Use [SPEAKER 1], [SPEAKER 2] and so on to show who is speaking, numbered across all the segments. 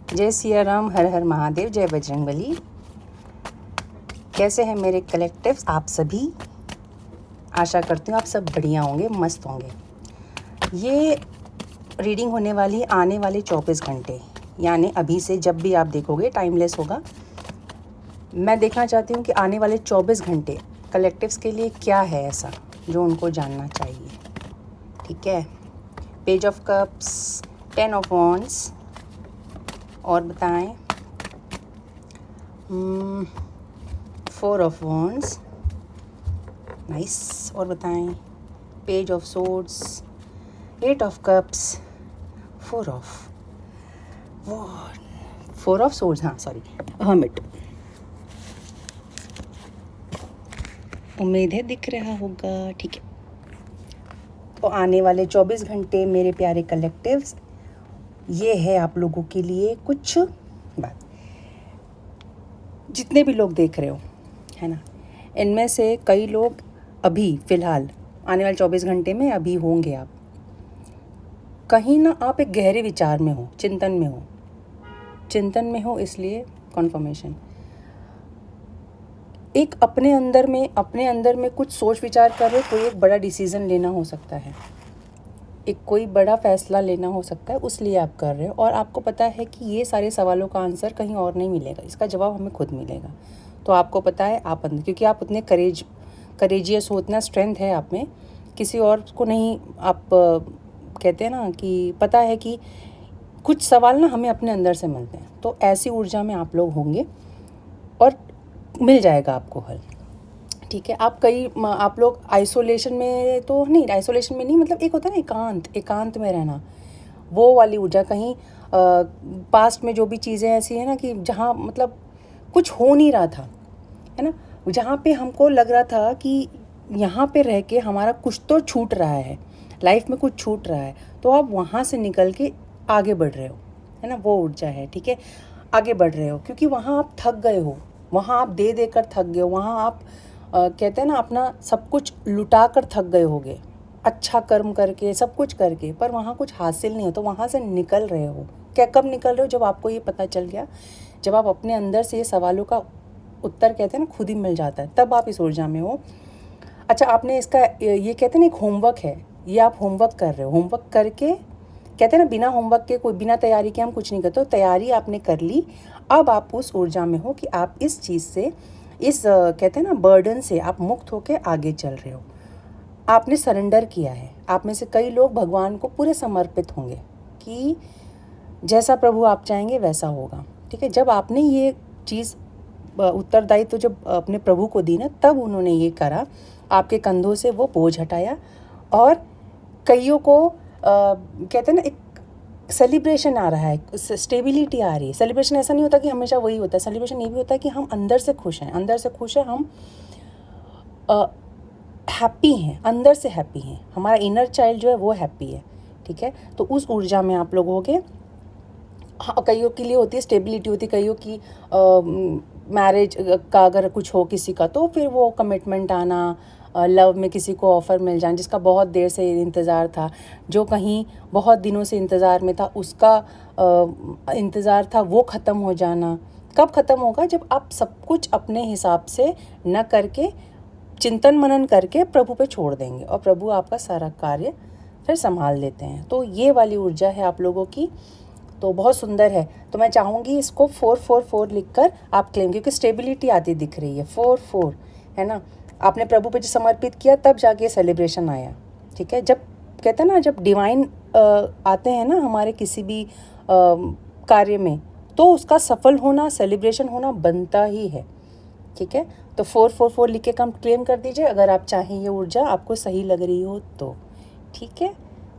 [SPEAKER 1] जय सिया राम, हर हर महादेव, जय बजरंगबली। कैसे हैं मेरे कलेक्टिव्स आप सभी? आशा करती हूँ आप सब बढ़िया होंगे, मस्त होंगे। ये रीडिंग होने वाली आने वाले 24 घंटे, यानी अभी से जब भी आप देखोगे टाइमलेस होगा। मैं देखना चाहती हूँ कि आने वाले 24 घंटे कलेक्टिव्स के लिए क्या है ऐसा जो उनको जानना चाहिए। ठीक है, page of cups, 10 of wands, और बताएं 4 ऑफ वॉन्ड्स, नाइस। और बताएं page of swords, 8 of cups, 4 of swords, हाँ सॉरी, हर्मिट। उम्मीद है दिख रहा होगा, ठीक है। तो आने वाले 24 घंटे मेरे प्यारे कलेक्टिव्स, ये है आप लोगों के लिए कुछ बात। जितने भी लोग देख रहे हो, है ना, इनमें से कई लोग अभी फ़िलहाल आने वाले 24 घंटे में अभी होंगे आप कहीं ना, आप एक गहरे विचार में हो, चिंतन में हो, इसलिए कॉन्फर्मेशन। एक अपने अंदर में कुछ सोच विचार कर रहे हो, कोई एक बड़ा डिसीज़न लेना हो सकता है, एक कोई बड़ा फैसला लेना हो सकता है, उसलिए आप कर रहे हो। और आपको पता है कि ये सारे सवालों का आंसर कहीं और नहीं मिलेगा, इसका जवाब हमें खुद मिलेगा। तो आपको पता है आप अंदर, क्योंकि आप उतने करेजियस हो, इतना स्ट्रेंथ है आप में, किसी और को नहीं। आप कहते हैं ना कि पता है कि कुछ सवाल ना हमें अपने अंदर से मिलते हैं। तो ऐसी ऊर्जा में आप लोग होंगे और मिल जाएगा आपको हल। ठीक है, आप लोग आइसोलेशन में तो नहीं, आइसोलेशन में नहीं, मतलब एक होता है ना एकांत में रहना, वो वाली ऊर्जा। कहीं पास्ट में जो भी चीज़ें ऐसी है ना कि जहाँ मतलब कुछ हो नहीं रहा था, है ना, जहाँ पे हमको लग रहा था कि यहाँ पे रह के हमारा कुछ तो छूट रहा है, लाइफ में कुछ छूट रहा है, तो आप वहाँ से निकल के आगे बढ़ रहे हो, है ना, वो ऊर्जा है। ठीक है, आगे बढ़ रहे हो क्योंकि वहाँ आप थक गए हो, वहाँ आप दे कर थक गए हो, वहाँ आप कहते हैं ना अपना सब कुछ लुटा कर थक गए होगे, अच्छा कर्म करके, सब कुछ करके, पर वहाँ कुछ हासिल नहीं हो, तो वहाँ से निकल रहे हो। क्या कब निकल रहे हो? जब आपको ये पता चल गया, जब आप अपने अंदर से ये सवालों का उत्तर कहते हैं ना खुद ही मिल जाता है, तब आप इस ऊर्जा में हो। अच्छा, आपने इसका ये कहते हैं ना एक होमवर्क है, ये आप होमवर्क कर रहे हो। होमवर्क करके कहते हैं ना बिना होमवर्क के, कोई बिना तैयारी के हम कुछ नहीं करते। तो तैयारी आपने कर ली, अब आप उस ऊर्जा में हो कि आप इस चीज़ से, इस कहते हैं ना बर्डन से आप मुक्त होकर आगे चल रहे हो। आपने सरेंडर किया है। आप में से कई लोग भगवान को पूरे समर्पित होंगे कि जैसा प्रभु आप चाहेंगे वैसा होगा। ठीक है, जब आपने ये चीज़ उत्तरदायित्व तो जब अपने प्रभु को दी ना, तब उन्होंने ये करा, आपके कंधों से वो बोझ हटाया। और कईयों को कहते हैं ना एक सेलिब्रेशन आ रहा है, स्टेबिलिटी आ रही है। सेलिब्रेशन ऐसा नहीं होता कि हमेशा वही होता है, सेलिब्रेशन ये भी होता है कि हम अंदर से खुश हैं, हम हैप्पी हैं, अंदर से हैप्पी हैं, हमारा इनर चाइल्ड जो है वो हैप्पी है। ठीक है, तो उस ऊर्जा में आप लोग होगे। हाँ, कईयों के लिए होती है स्टेबिलिटी, होती है कईयों की मैरिज का अगर कुछ हो किसी का, तो फिर वो कमिटमेंट आना, लव में किसी को ऑफ़र मिल जाना, जिसका बहुत देर से इंतज़ार था, जो कहीं बहुत दिनों से इंतज़ार में था, उसका इंतज़ार था वो ख़त्म हो जाना। कब ख़त्म होगा? जब आप सब कुछ अपने हिसाब से न करके, चिंतन मनन करके प्रभु पे छोड़ देंगे, और प्रभु आपका सारा कार्य फिर संभाल लेते हैं। तो ये वाली ऊर्जा है आप लोगों की, तो बहुत सुंदर है। तो मैं चाहूँगी इसको 444 लिखकर आप क्लेम, क्योंकि स्टेबिलिटी आती दिख रही है, 44 है ना। आपने प्रभु पे जो समर्पित किया तब जाके सेलिब्रेशन आया। ठीक है, जब कहते हैं ना जब डिवाइन आते हैं ना हमारे किसी भी कार्य में, तो उसका सफल होना, सेलिब्रेशन होना बनता ही है। ठीक है, तो 444 लिख के कम क्लेम कर दीजिए अगर आप चाहें, ये ऊर्जा आपको सही लग रही हो तो। ठीक है,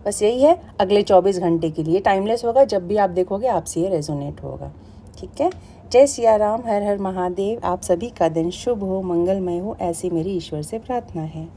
[SPEAKER 1] बस यही है। अगले 24 घंटे के लिए टाइमलेस होगा, जब भी आप देखोगे आपसे ये रेजोनेट होगा। ठीक है, जय सिया राम, हर हर महादेव। आप सभी का दिन शुभ हो, मंगलमय हो, ऐसी मेरी ईश्वर से प्रार्थना है।